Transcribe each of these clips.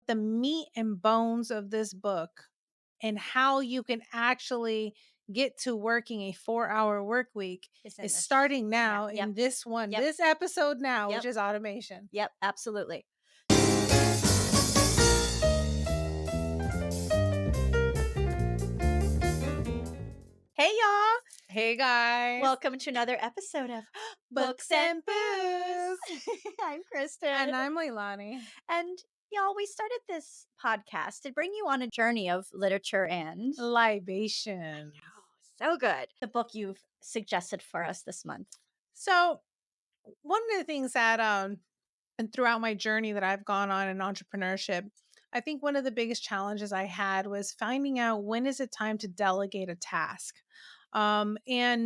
the meat and bones of this book and how you can actually get to working a 4-hour work week It's in is this. starting Yeah. now Yep. in this one, Yep. this episode now, which Yep. is automation. Yep. Absolutely. Hey, y'all. Hey guys. Welcome to another episode of Books and Booze. I'm Kristen. And I'm Leilani. And y'all, we started this podcast to bring you on a journey of literature and Libation. oh, so good. The book you've suggested for us this month. So one of the things that and throughout my journey that I've gone on in entrepreneurship, I think one of the biggest challenges I had was finding out when is it time to delegate a task. And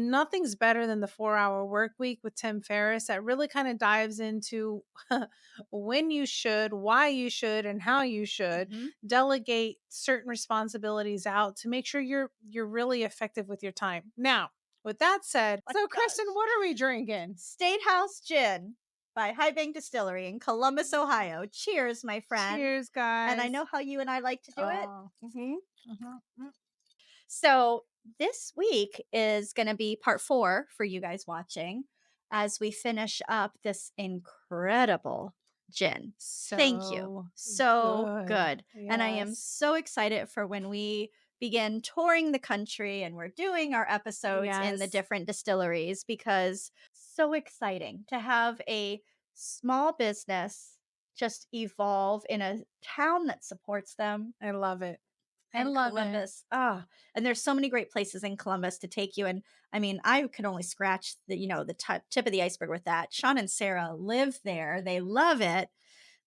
nothing's better than the 4-hour work week with Tim Ferriss that really kind of dives into when you should, why you should, and how you should Mhm. delegate certain responsibilities out to make sure you're really effective with your time. Now, with that said, Oh my so Kristen, gosh. what are we drinking? State House Gin by High Bank Distillery in Columbus, Ohio. Cheers, my friend. Cheers, And I guys. know how you and I like to do it. Oh. Mhm. So this week is going to be part 4 for you guys watching as we finish up this incredible gin. Thank you. So So good. good. And I am Yes. so excited for when we begin touring the country and we're doing our episodes in the Yes. different distilleries because so exciting to have a small business just evolve in a town that supports them I love it. I and love it. Columbus. And there's so many great places in Columbus to take you. And I mean, I could only scratch the tip of the iceberg with that. Sean and Sarah live there. They love it.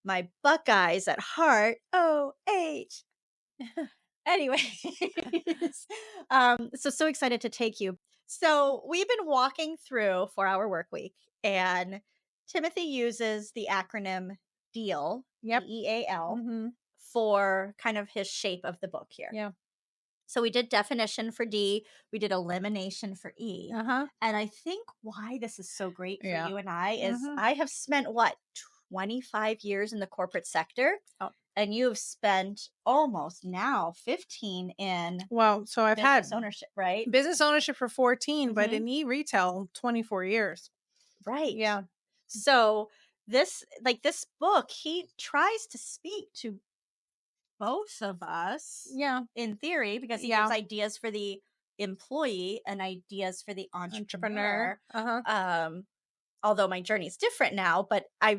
My Buckeyes at heart. OH. Anyway, so excited to take you. So we've been walking through 4-hour work week, and Timothy uses the acronym DEAL, Yep. DEAL, Mhm. for kind of his shape of the book here. Yeah. So we did definition for D, we did elimination for E. Uh-huh. And I think why this is so great for Yeah. you and I is Mhm. I have spent 25 years in the corporate sector, Oh, and you've spent almost now 15 in well, so I've business had ownership, right? business ownership for 14, but Mhm. in e-retail 24 years. Right. Yeah. So this book, he tries to speak to both of us Yeah. in theory because he gives Yeah. ideas for the employee and ideas for the Entrepreneur. entrepreneur. Uh-huh. Um, although my journey is different now, but I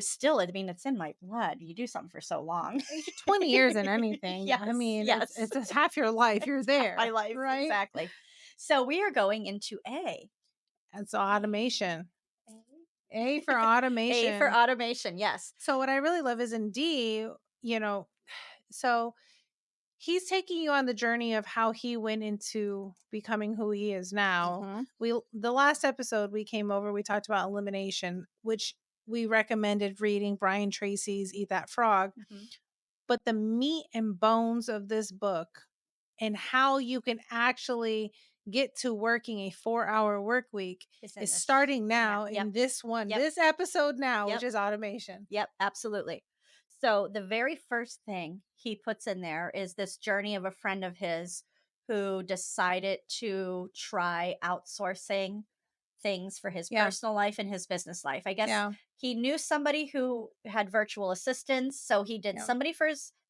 mean, it's in my blood. You do something for so long. You're 20 years in anything. I Yes, mean, it's yes. it's just half your life. You're My there, life, right? exactly. So we are going into A. And so automation. A. A for A for automation. automation, yes. So what I really love is in D, you know, so he's taking you on the journey of how he went into becoming who he is now. Mhm. The last episode we came over, we talked about elimination, which we recommended reading Brian Tracy's Eat That Frog. Mhm. But the meat and bones of this book and how you can actually get to working a 4-hour work week It's in is this. starting Yeah. now Yep. in this one, Yep. this episode now, which Yep. is automation. Yep, absolutely. So the very first thing he puts in there is this journey of a friend of his who decided to try outsourcing things for his Yeah. personal life and his business life. I guess Yeah. he knew somebody who had virtual assistants, so Yeah.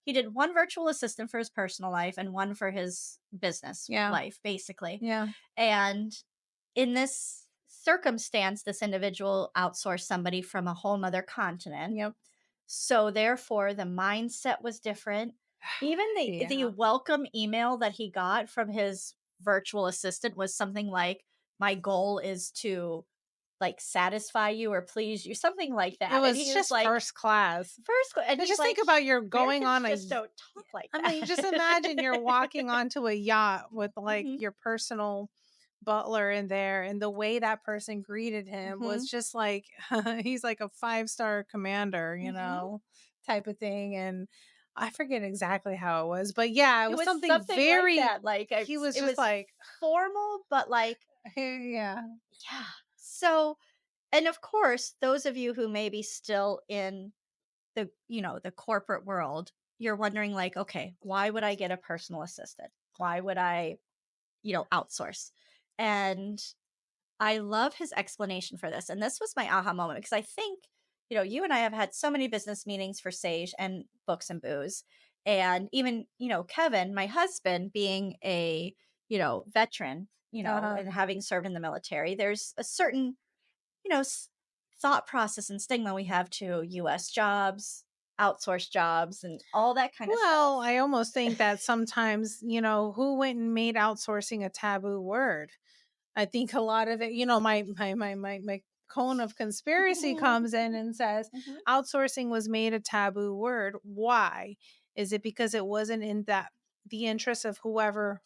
he did one virtual assistant for his personal life and one for his business Yeah. life basically. Yeah. And in this circumstance, this individual outsourced somebody from a whole nother continent. Yep. So therefore, the mindset was different. Even the Yeah. welcome email that he got from his virtual assistant was something like, "My goal is to like satisfy you or please you," something like It that. And was he was just like, first class. and But he's just think like, about you're going Americans on just a don't talk like I mean, just imagine you're that. walking onto a yacht with like Hmm. your personal butler in there, and the way that person greeted him was Hmm. just like he's like a five-star commander, Hmm. type of thing. And I forget exactly how it was, but yeah, it It was was something something like very that. Like he was it just was like, formal, but like, yeah. yeah. So, and of course, those of you who may be still in the corporate world, you're wondering like, okay, why would I get a personal assistant? Why would I, outsource? And I love his explanation for this. And this was my aha moment because I think, you and I have had so many business meetings for Sage and Books and Booze. And even, Kevin, my husband, being a, veteran, Uh-huh. and having served in the military, there's a certain, you know, s- thought process and stigma we have to US jobs, outsourced jobs, and all that kind of Well, stuff. I almost think that sometimes, who went and made outsourcing a taboo word? I think a lot of it, my cone of conspiracy comes in and says Mhm. outsourcing was made a taboo word. Why? Is it because it wasn't in that the interest of whoever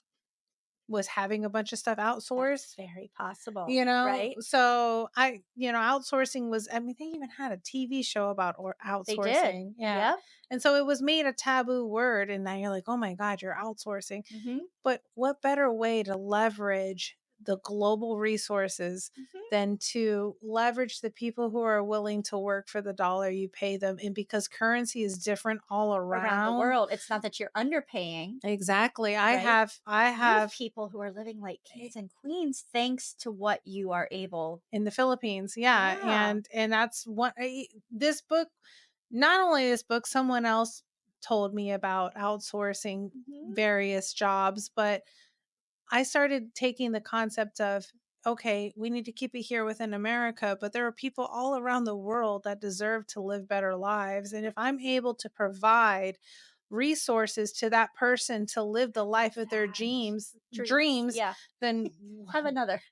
was having a bunch of stuff That's outsourced? very possible, right? So outsourcing was, I mean, they even had a TV show about or They did. outsourcing. Yeah. Yep. And so it was made a taboo word. And now you're like, oh my God, you're outsourcing. Mhm. But what better way to leverage the global resources Mhm. than to leverage the people who are willing to work for the dollar you pay them? And because currency is different all Around the around. world, it's not that you're underpaying, Exactly. I right? have I You have have people who are living like kings and queens thanks to what you are able. in the Philippines. Yeah, Yeah. and that's what this book, not only this book, someone else told me about outsourcing Mhm. various jobs, but I started taking the concept of, okay, we need to keep it here within America, but there are people all around the world that deserve to live better lives. And if I'm able to provide resources to that person to live the Love life of their that. Dreams. dreams, Yeah. then Have another.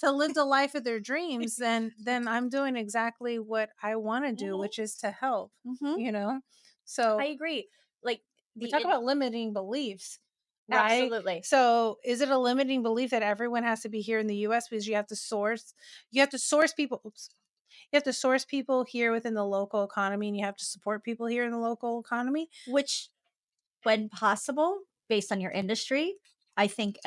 to live the life of their dreams, then I'm doing exactly what I want to do, Mhm. which is to help, Mhm. you know? I So agree. Like we the talk about limiting beliefs, right? absolutely. So is it a limiting belief that everyone has to be here in the US because you have to source people, oops, you have to source people here within the local economy and you have to support people here in the local economy? Which, when possible, based on your industry, I think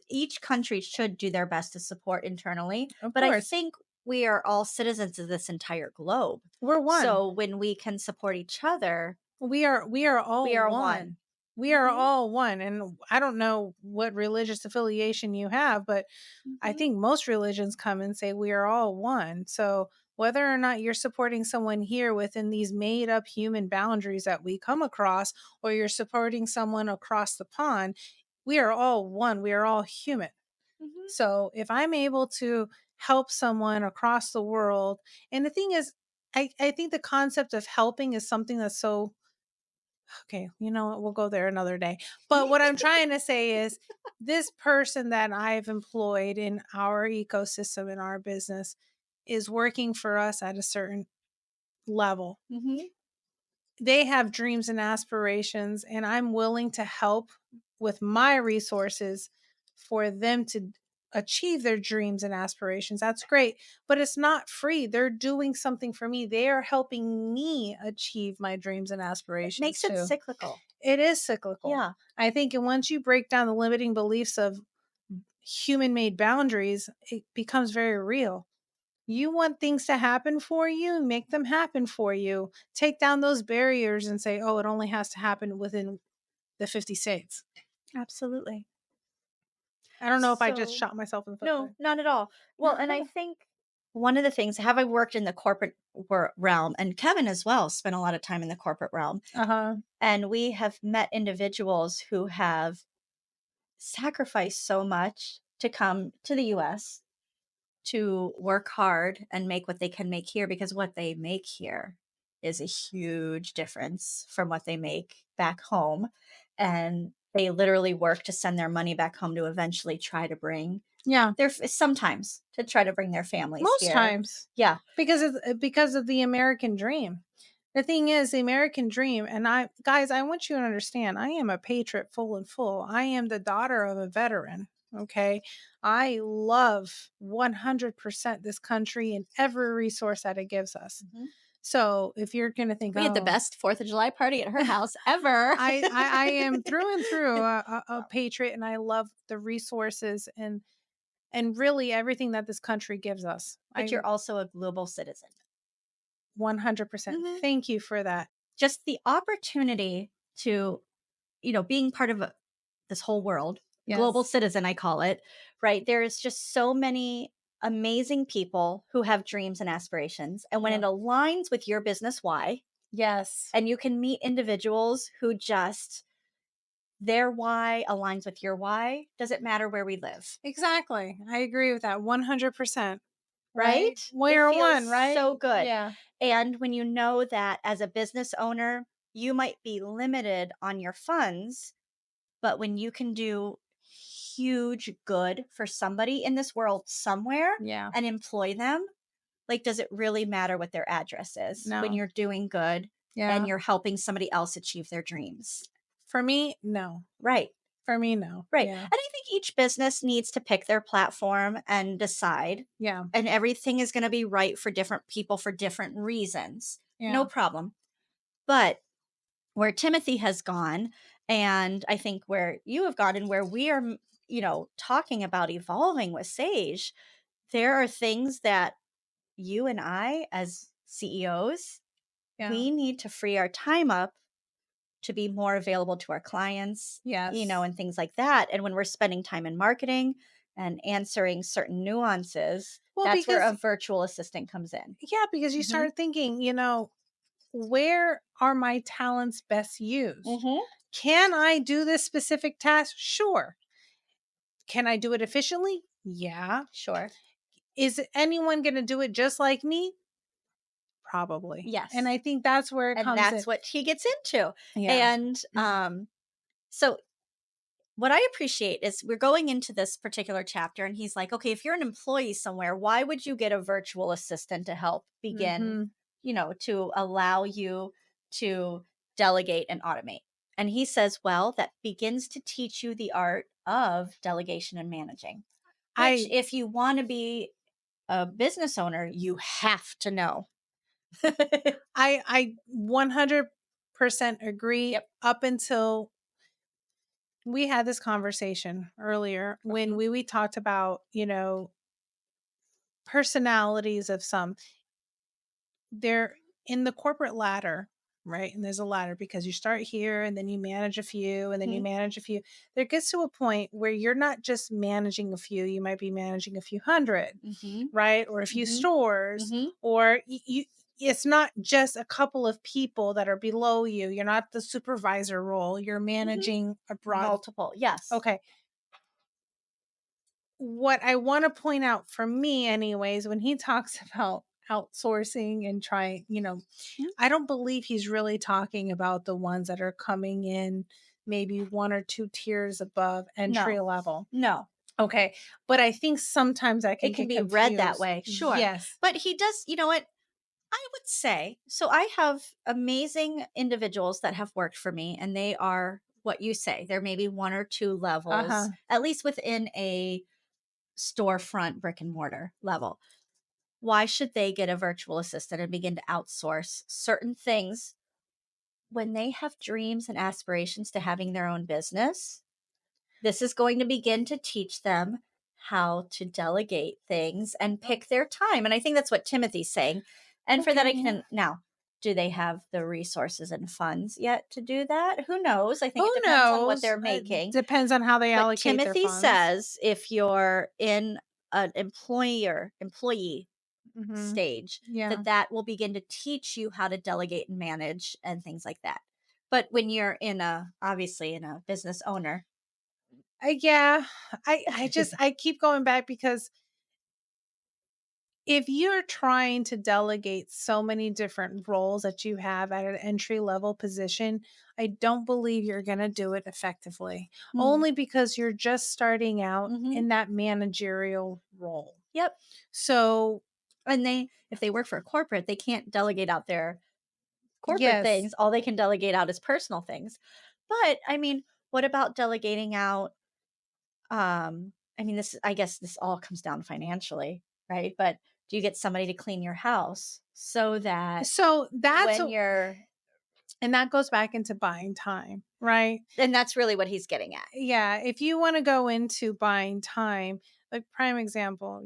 each country should do their best to support internally, Of but I course. think we are all citizens of this entire globe. We're one. So when we can support each other, We are we all are one. one. We are Mhm. all one. And I don't know what religious affiliation you have, but I Mhm. think most religions come and say we are all one. So whether or not you're supporting someone here within these made up human boundaries that we come across, or you're supporting someone across the pond, we are all one. We are all human. Mhm. So if I'm able to help someone across the world, and the thing is, I think the concept of helping is something that's so okay, you know what? We'll go there another day. But what I'm trying to say is this person that I've employed in our ecosystem in our business is working for us at a certain level. Mhm. They have dreams and aspirations, and I'm willing to help with my resources for them to achieve their dreams and aspirations. That's great, but it's not free. They're doing something for me. They are helping me achieve my dreams and It aspirations makes it too. cyclical. It is cyclical. Yeah. I think and once you break down the limiting beliefs of human made boundaries, it becomes very real. You want things to happen for you, make them happen for you. Take down those barriers and say, oh, it only has to happen within the 50 states. Absolutely. I don't know if I just So shot myself in the foot, no, but not at all. Well, and I think one of the things, have I worked in the corporate realm, and Kevin as well spent a lot of time in the corporate realm, uh-huh. and we have met individuals who have sacrificed so much to come to the US to work hard and make what they can make here, because what they make here is a huge difference from what they make back home. And they literally work to send their money back home to eventually try to bring Yeah. sometimes to try to bring their families Most here. times. Yeah. Because of the American dream. The thing is, the American dream, and I guys, I want you to understand, I am a patriot full and full. I am the daughter of a veteran. Okay. I love 100% this country and every resource that it gives us. Mhm. So if you're gonna think, We had the oh, best 4th of July party at her house ever. I am through and through a patriot, and I love the resources and really everything that this country gives us. But I you're also a global citizen. 100%. Mhm. Thank you for that. just the opportunity to, being part of this whole world, global Yes. citizen, I call it, right? There is just so many amazing people who have dreams and aspirations. And when it Yeah. aligns with your business why, Yes. and you can meet individuals who just their why aligns with your why, does it matter where we live? Exactly. I agree with that 100%. Right? Right? It We're feels one, so right? good. Yeah. And when you know that as a business owner, you might be limited on your funds, but when you can do huge good for somebody in this world somewhere Yeah. and employ them, like, does it really matter what their address is when No. you're doing good and Yeah. you're helping somebody else achieve their dreams? For me, no. Right. For me, no. Right. And Yeah. I think each business needs to pick their platform and decide. Yeah. And everything is going to be right for different people for different reasons. No Yeah. problem. But where Timothy has gone, and I think where you have gone, and where we are, talking about evolving with Sage, there are things that you and I, as CEOs, Yeah. we need to free our time up to be more available to our clients, Yes. and things like that. And when we're spending time in marketing and answering certain nuances, Well, that's where because a virtual assistant comes in. yeah, because you Mhm. start thinking, where are my talents best used? Mhm. Can I do this specific task? Sure. Can I do it efficiently? Yeah. Sure. Is anyone going to do it just like me? Probably. And Yes. I think that's where it And comes in. that's what he gets into. Yeah. And so what I appreciate is we're going into this particular chapter and he's like, okay, if you're an employee somewhere, why would you get a virtual assistant to help begin, Mhm. to allow you to delegate and automate? And he says, well, that begins to teach you the art of delegation and managing, which I if you want to be a business owner, you have to know. I 100% agree Yep. up until we had this conversation earlier when Mhm. we talked about, personalities of some. They're in the corporate ladder, right? And there's a ladder because you start here and then you manage a few and then you Mhm. manage a few. There gets to a point where you're not just managing a few, you might be managing a few hundred, Mhm. right? Or a few Mhm. stores, Mhm. or it's not just a couple of people that are below you. You're not the supervisor role. You're Mhm. managing a broad. Multiple. Yes. Okay. What I want to point out for me, anyways, when he talks about outsourcing and trying, Mhm. I don't believe he's really talking about the ones that are coming in maybe one or two tiers above entry No. level. No. Okay. But I think sometimes I It can can get be read that confused. way, sure. Yes. But he does, you know what? I would say, so I have amazing individuals that have worked for me, and they are what you say. There may be one or two Uh levels, huh. at least within a storefront brick and mortar level. Why should they get a virtual assistant and begin to outsource certain things when they have dreams and aspirations to having their own business? This is going to begin to teach them how to delegate things and pick their time. And I think that's what Timothy's saying. And for that, I Okay. can now, do they have the resources and funds yet to do that? Who knows? I think Who it depends on what knows? they're making. Depends on how they But allocate their Timothy funds. says if you're in an employee Hmm. stage, Yeah. that will begin to teach you how to delegate and manage and things like that. But when you're obviously in a business owner, Yeah. I keep going back because if you're trying to delegate so many different roles that you have at an entry level position, I don't believe you're going to do it effectively, hmm, only because you're just starting out hmm, in that managerial role. yep. So, And if they work for a corporate, they can't delegate out their corporate yes. things. All they can delegate out is personal things. But I mean, what about delegating out? I mean, I guess this all comes down financially, right? But do you get somebody to clean your house so that So when you're, and that goes back into buying time, right? and that's really what he's getting at. Yeah, if you want to go into buying time, like prime example,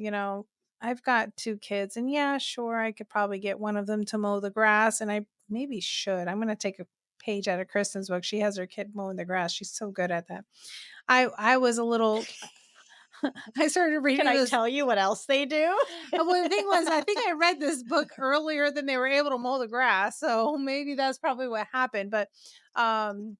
I've got two kids, and yeah, sure, I could probably get one of them to mow the grass, and I maybe should. I'm gonna take a page out of Kristen's book. She has her kid mowing the grass. She's so good at that. I was a little I started Can reading I this. tell you what else they do? Well, the thing was, I think I read this book earlier than they were able to mow the grass, so maybe that's probably what happened. But um,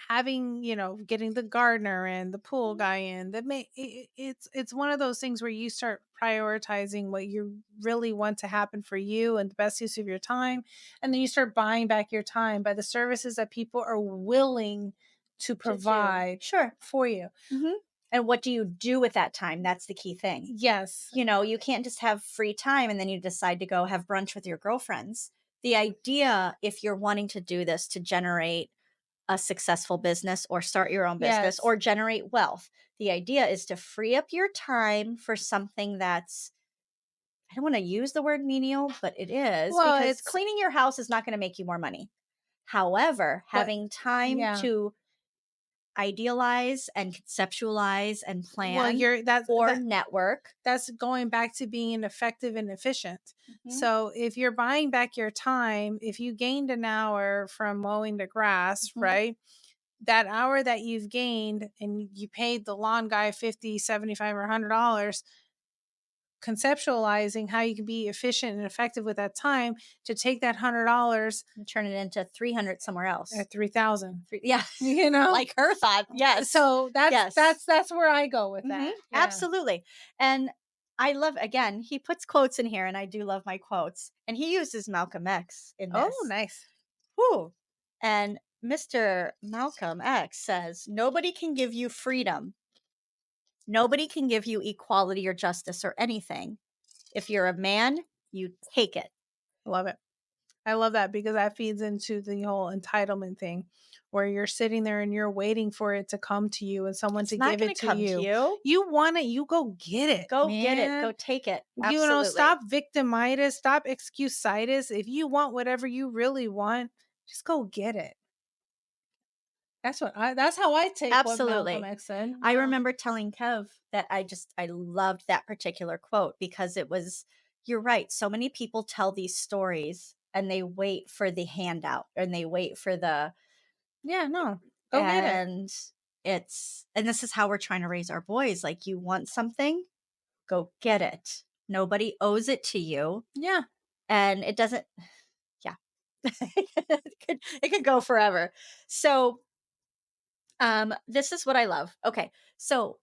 having, getting the gardener and the pool Mhm. guy in, it's one of those things where you start prioritizing what you really want to happen for you and the best use of your time, and then you start buying back your time by the services that people are willing to To do. provide Sure. for you. Mhm. And what do you do with that time? That's the key thing. Yes. You can't just have free time and then you decide to go have brunch with your girlfriends. The idea, if you're wanting to do this to generate a successful business or start your own business Yes. or generate wealth, the idea is to free up your time for something that's, I don't want to use the word menial, but it is Well, because it's cleaning your house is not going to make you more money. However, but having time yeah. to idealize and conceptualize and Well, plan or network. that's going back to being effective and efficient. Mhm, So if you're buying back your time, if you gained an hour from mowing the grass, mhm. right? That hour that you've gained and you paid the lawn guy 50, 75, or $100, conceptualizing how you can be efficient and effective with that time to take that $100 And turn it into 300 somewhere else. at 3,000, Yeah, you know? like her thought. Yes. So that's Yes. that's that's where I go with Mhm, that. Yeah. absolutely. And I love, again, he puts quotes in here, and I do love my quotes. And he uses Malcolm X in Oh, this. nice. Whew. And Mr. Malcolm X says, "Nobody can give you freedom. Nobody can give you equality or justice or anything. If you're a man, you take it." Love it. I love that because that feeds into the whole entitlement thing where you're sitting there and you're waiting for it to come to you and someone It's to not give going it to to come to you. you. You want it, you go get it, Go get it. Go man. take it. Absolutely. Stop victimitis, stop excuse-itis. If you want whatever you really want, just go get it. That's how I take what Malcolm Absolutely. X said. I Yeah. remember telling Kev that I loved that particular quote because it was, you're right. So many people tell these stories and they wait for the handout and they wait for the, Yeah, no. Go get it. and and this is how we're trying to raise our boys. Like, you want something, go get it. Nobody owes it to you. Yeah. And it doesn't, yeah, it could go forever. So, this is what I love. Okay. So,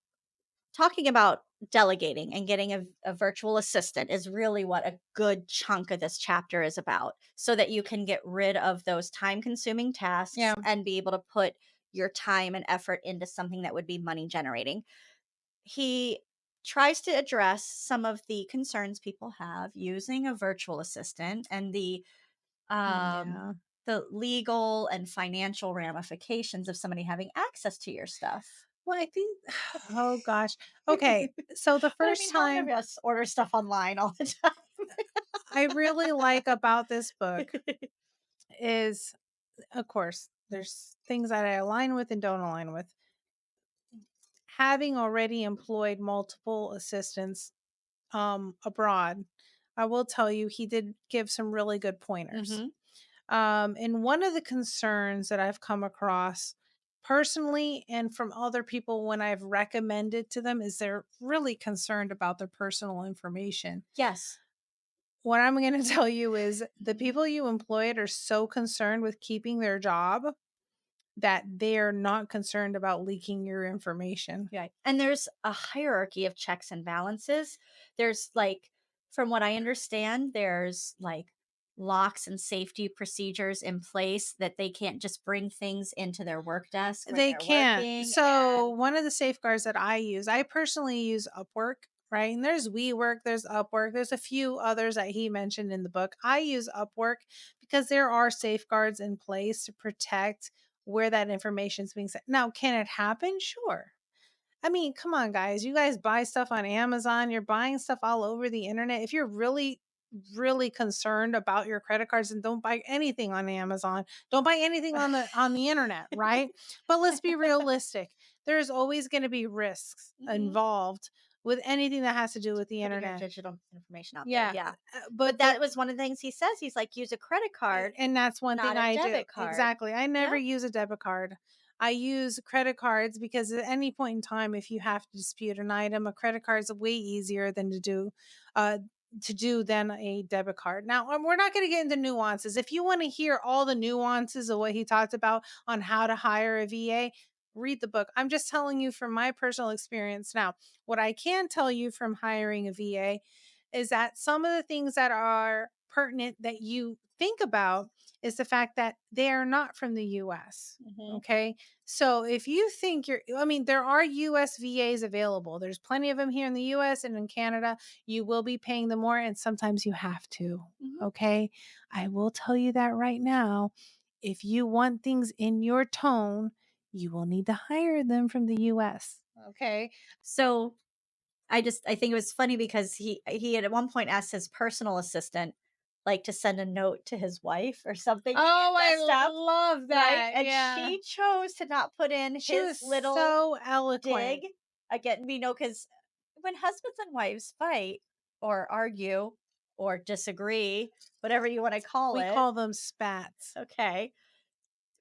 talking about delegating and getting a virtual assistant is really what a good chunk of this chapter is about, so that you can get rid of those time consuming tasks Yeah. and be able to put your time and effort into something that would be money generating. He tries to address some of the concerns people have using a virtual assistant and um Yeah. the legal and financial ramifications of somebody having access to your stuff. Well, I think oh gosh. Okay. So the But I first mean, how many of time us order stuff online all the time? I really like about this book is, of course, there's things that I align with and don't align with. Having already employed multiple assistants abroad, I will tell you he did give some really good pointers. Mhm. And one of the concerns that I've come across personally and from other people when I've recommended to them is they're really concerned about their personal information. Yes. What I'm going to tell you is the people you employed are so concerned with keeping their job that they're not concerned about leaking your information. Right. And there's a hierarchy of checks and balances. There's like, from what I understand, there's like locks and safety procedures in place that they can't just bring things into their work desk when They they're can't. working. So, And one of the safeguards that I personally use Upwork, right? And there's WeWork, there's Upwork, there's a few others that he mentioned in the book. I use Upwork because there are safeguards in place to protect where that information is being sent. Now, can it happen? Sure. I mean, come on, guys. You guys buy stuff on Amazon, you're buying stuff all over the internet. If you're really, really concerned about your credit cards, then don't buy anything on Amazon. Don't buy anything on the internet, right? But let's be realistic. There's always going to be risks Mhm. involved with anything that has to do with the Putting your internet. digital information out there, Yeah, yeah. but But that was one of the things he says, he's like, "Use a credit card, and that's one thing not a I do. debit card." Exactly. I never Yep. use a debit card. I use credit cards because at any point in time, if you have to dispute an item, a credit card is way easier than uh, to do than a debit card. Now, we're not going to get into nuances. If you want to hear all the nuances of what he talked about on how to hire a VA, read the book. I'm just telling you from my personal experience. Now, what I can tell you from hiring a VA is that some of the things that are pertinent that you think about is the fact that they are not from the US. Mhm. Okay. So if you think I mean, there are US VAs available. There's plenty of them here in the US and in Canada. You will be paying them more, and sometimes you have to. Mhm. Okay. I will tell you that right now. If you want things in your tone, you will need to hire them from the US. Okay. So, I think it was funny because he had at one point asked his personal assistant, like, to send a note to his wife or something. He Oh, had messed up, love right? that. And Yeah. she chose to not put in She his was little so dig. eloquent. Again, because when husbands and wives fight or argue or disagree, whatever you wanna call We it, call them spats. okay,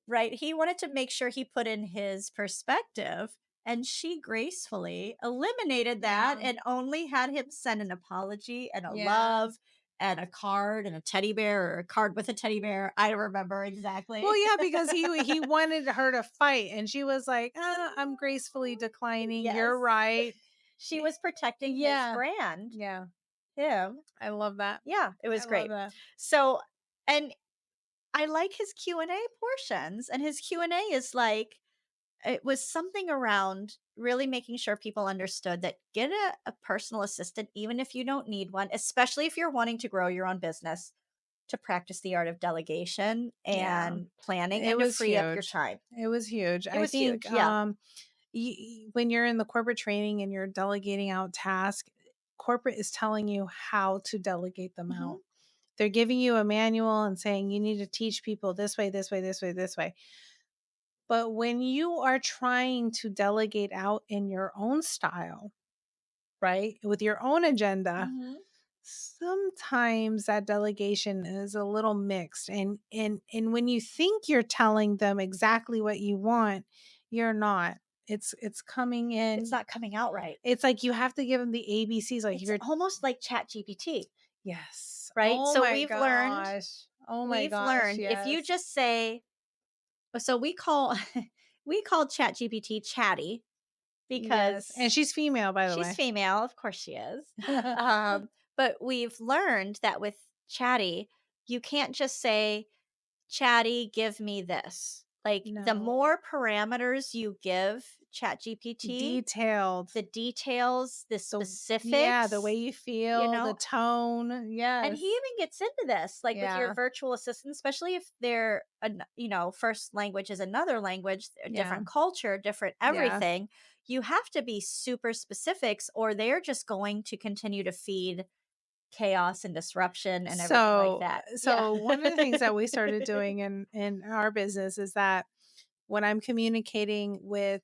right? He wanted to make sure he put in his perspective, and she gracefully eliminated that Yeah. and only had him send an apology and a Yeah. love and a card and a teddy bear or a card with a teddy bear. I don't remember Well, exactly. yeah, because he wanted her to fight, and she was like, I'm gracefully declining. Yes. You're right." She was protecting his Yeah. brand, Yeah. him. I love that. Yeah, it I was love great. that. So, and I like his Q&A portions, and his Q&A is like, it was something around really making sure people understood that get a personal assistant, even if you don't need one, especially if you're wanting to grow your own business, to practice the art of delegation Yeah. and planning It and to was free up your huge. time. It was huge. It I was think, huge. Yeah. when you're in the corporate training and you're delegating out tasks, corporate is telling you how to delegate them Hmm. out. They're giving you a manual and saying you need to teach people this way, this way, this way, this way. But when you are trying to delegate out in your own style, right, with your own agenda, Hmm. sometimes that delegation is a little mixed. And when you think you're telling them exactly what you want, you're not. It's coming It's in. not coming out right. It's like you have to give them the ABCs. Like if It's you're almost like Chat GPT, yes. right? Oh So my gosh. Oh my we've gosh. learned if you Yes. just say, so we call, we call Chat GPT chatty Yes, and because she's female, by the she's way. female, of course she is. But we've learned that with Chatty, you can't just say, "Chatty, give me this." Like, the No. more parameters you give ChatGPT, Detailed. the details, the The way specifics, you you feel, the know, tone. and he Yes. even gets into this, like with your Yeah. virtual assistant, especially if they're, first language is another language, a Yeah. different culture, different Yeah. everything. You have to be super specifics, or they're just going to continue to feed chaos and disruption and everything like So that. Yeah. so one of the things that we started doing in our business is that when I'm communicating with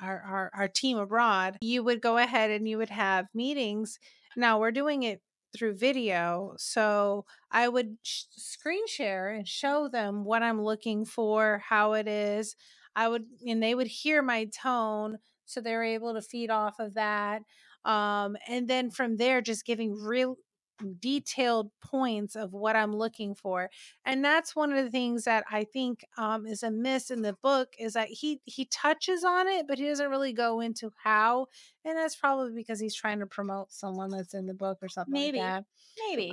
our team abroad, you would go ahead and you would have meetings. Now we're doing it through video, so I would screen share and show them what I'm looking for, how it is. And they would hear my tone, so they're able to feed off of that. And then from there, just giving real detailed points of what I'm looking for. And that's one of the things that I think is a miss in the book is that he touches on it, but he doesn't really go into how. And that's probably because he's trying to promote someone that's in the book or something like Maybe. that. Maybe.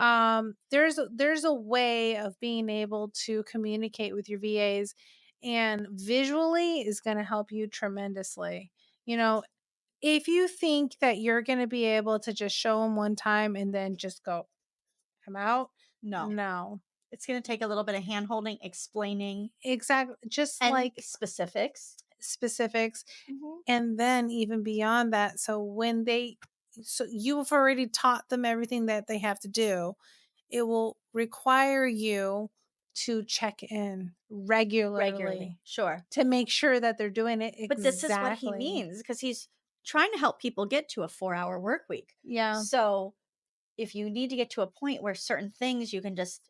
There's a way of being able to communicate with your VAs, and visually is going to help you tremendously. You know, if you think that you're gonna be able to just show them one time and then just go, "I'm out," No. no. It's going to take a little bit of hand holding, explaining, Exactly, just and like specifics. specifics, Mhm. and then even beyond that, so you've already taught them everything that they have to do. It will require you to check in Regularly. regularly Sure. to make sure that they're doing it But this is what he exactly. means because he's trying to help people get to a 4-hour work week. Yeah. So if you need to get to a point where certain things you can just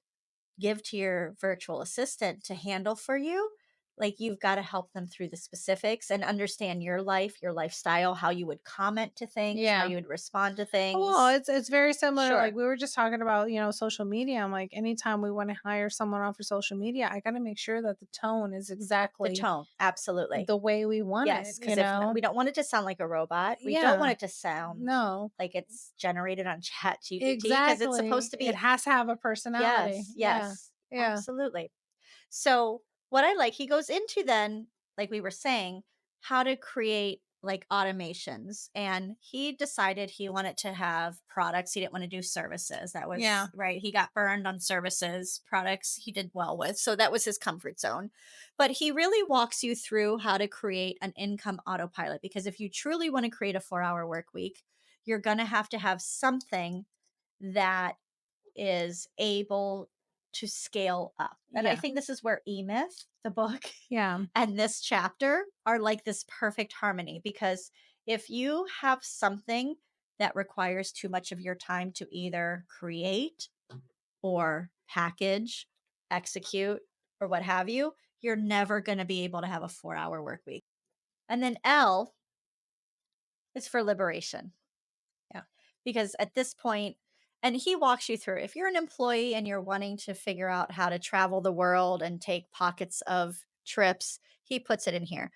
give to your virtual assistant to handle for you, like you've got to help them through the specifics and understand your life, your lifestyle, how you would comment to things, how Yeah. you would respond to Well, things. it's very similar. Like Sure. we were just talking about, social media. I'm like, anytime we want to hire someone on for social media, I got to make sure that the tone is The exactly tone. Absolutely. the way we want it. Yes. Because if not, we don't want it to sound like a robot. We don't want Yeah. it to sound No. like it's generated on Chat GPT because it's supposed Exactly. to It be. has to have a personality. Yes. Yeah. Yes. Yeah. Absolutely. So, what I like, he goes into then, like we were saying, how to create like automations. And he decided he wanted to have products. He didn't want to do services. That Yeah. was right. He got burned on services, products he did well with. So, that was his comfort zone. But he really walks you through how to create an income autopilot because if you truly want to create a 4-hour work week, you're going to have something that is able to scale up. And I Yeah. think this is where E-Myth, the book, Yeah. and this chapter are like this perfect harmony because if you have something that requires too much of your time to either create or package, execute, or what have you, you're never going to be able to have a 4-hour work week. And then L is for liberation. Yeah. Because at this point, and he walks you through if you're an employee and you're wanting to figure out how to travel the world and take pockets of trips, he puts it in here.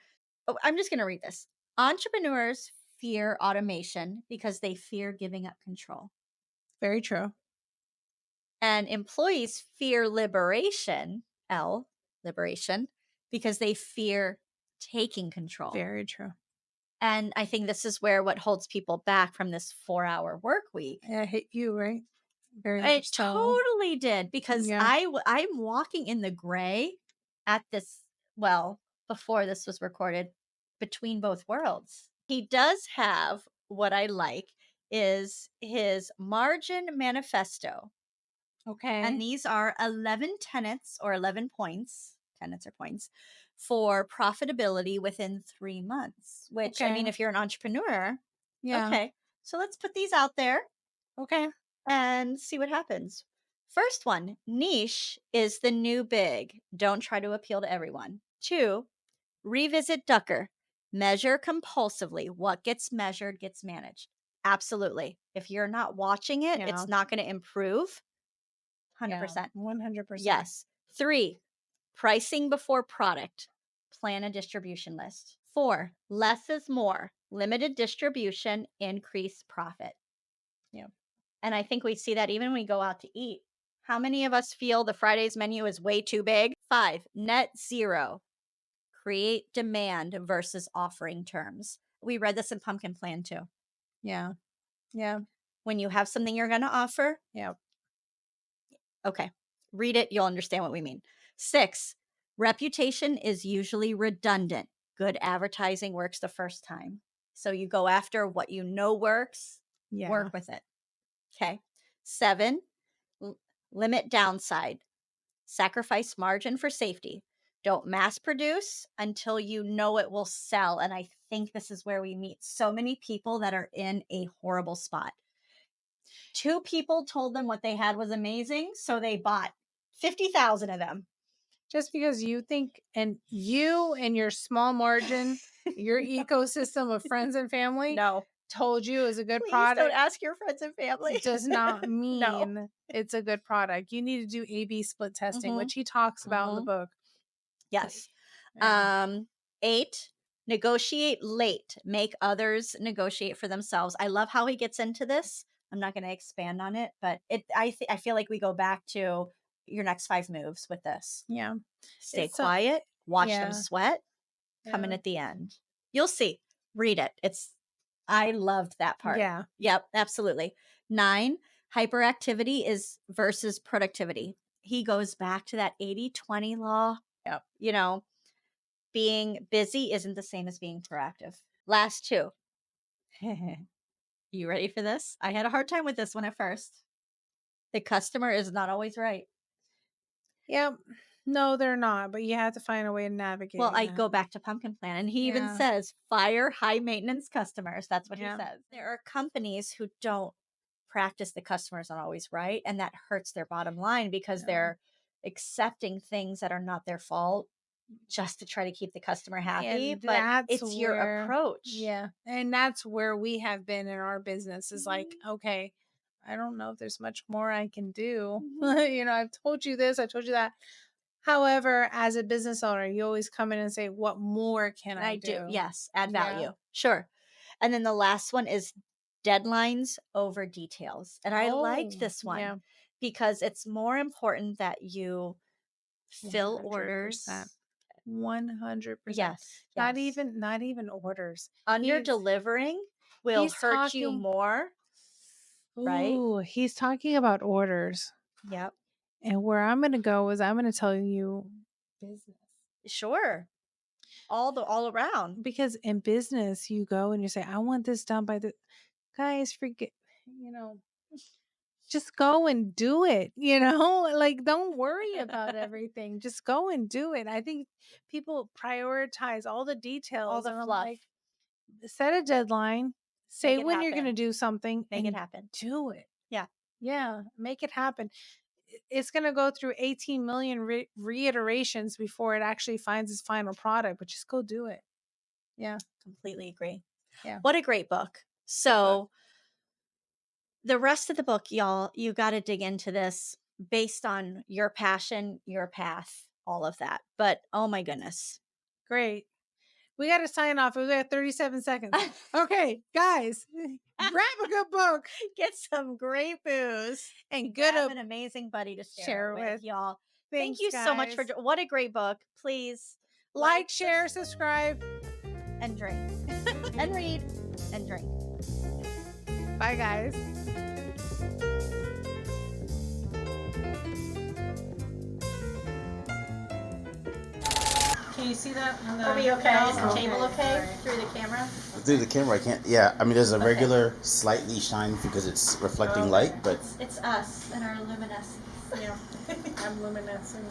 Oh, I'm just going to read this. Entrepreneurs fear automation because they fear giving up control. Very true. And employees fear liberation, L, liberation, because they fear taking control. Very true. And I think this is where what holds people back from this 4-hour work week. Yeah, hit you, right? Very It much so. totally did because Yeah. I'm walking in the gray at this well, before this was recorded, between both worlds. He does have what I like is his margin manifesto, and Okay. these are 11 tenets or 11 points, tenets or points, for profitability within 3 months, which I Okay. mean, if you're an entrepreneur, Yeah. okay, so let's put these out there Okay. and see what happens. First one, niche is the new big. Don't try to appeal to everyone. Two, revisit Ducker. Measure compulsively. What gets measured gets managed. Absolutely. If you're not watching it, Yeah. it's not going to improve. Yeah. 100%. 100%. Yes. Three, pricing before product. Plan a distribution list. Four, less is more. Limited distribution, increase profit. Yeah. And I think we see that even when we go out to eat. How many of us feel the Friday's menu is way too big? Five, net zero. Create demand versus offering terms. We read this in Pumpkin Plan too. Yeah. Yeah. When you have something you're going to offer, Yeah. okay, read it, you'll understand what we mean. Six, reputation is usually redundant. Good advertising works the first time. So you go after what you know works, Yeah. work with it. Okay. Seven, limit downside. Sacrifice margin for safety. Don't mass produce until you know it will sell. And I think this is where we meet so many people that are in a horrible spot. Two people told them what they had was amazing, so they bought 50,000 of them. Just because you think and you and your small margin, your ecosystem of friends and family No, told you is a good please don't product ask your friends and family. does not No. mean it's a good product. You need to do A/B split testing, Hmm. which he talks about in the Hmm. book. Yes. Yeah. Eight, negotiate late. Make others negotiate for themselves. I love how he gets into this. I'm not going to expand on it, but I feel like we go back to your next 5 moves with this. Yeah. Stay It's so quiet, watch them yeah. sweat, come in Yeah. at the end. You'll see. Read it. I loved that part. Yeah. Yep, absolutely. Nine, hyperactivity is versus productivity. He goes back to that 80/20 law. Yep. You know, being busy isn't the same as being proactive. Last two. You ready for this? I had a hard time with this one at first. The customer is not always right. Yep. No, they're not, but you have to find a way of Well, navigating I that. go back to Pumpkin Plan, and he even Yeah. says, "Fire high maintenance customers." That's what he Yeah. says. There are companies who don't practice the customers aren't always right, and that hurts their bottom line because Yeah. they're accepting things that are not their fault just to try to keep the customer happy, And but that's it's your where, approach. yeah, and that's where we have been in our business is like, Mhm, okay, I don't know if there's much more I can do. mhm. You know, I've told you this, I told you that. However, as a business owner, you always come in and say, what more can I I do. do? Yes, add Yeah. value. Sure. And then the last one is deadlines over details. And I liked Oh, this one yeah. because it's more important that you fill 100%. orders. 100%. Yes, Not yes. even not even orders. Under He's delivering will he's hurt you talking more, right? ooh, he's talking about orders. Yep. And where I'm gonna go is I'm gonna tell you business. Sure. All around. Because in business, you go and you say, I want this done by the guys, forget, you know, just go and do it, you know? Like, don't worry about everything. Just go and do it. I think people prioritize all the All details. the And I'm like, fluff. set a deadline, Make say it when you're going to happen. do something, Make it and happen. do it. Yeah, Yeah, make it happen. It's going to go through 18 million reiterations before it actually finds its final product, but just go do it. Yeah, completely agree. yeah. What a great book. Good book. So, the rest of the book, y'all, you got to dig into this based on your passion, your path, all of that. But oh my goodness. Great. We got to sign off. We got 37 seconds. Okay, guys, grab a good book Get some great booze and and good grab to an amazing buddy to share share it it with, with. y'all. Thank Thanks, you so much for guys. what a great book. Please Like, share, subscribe. and drink and read and drink. Bye, guys. Can you see that? On the Are we okay? Is the okay. table okay Right. through the camera? Through the camera, I can't. Yeah, I mean, there's a Okay. regular slightly shine because it's reflecting light, but It's us and our luminescence. Yeah, I'm luminescent.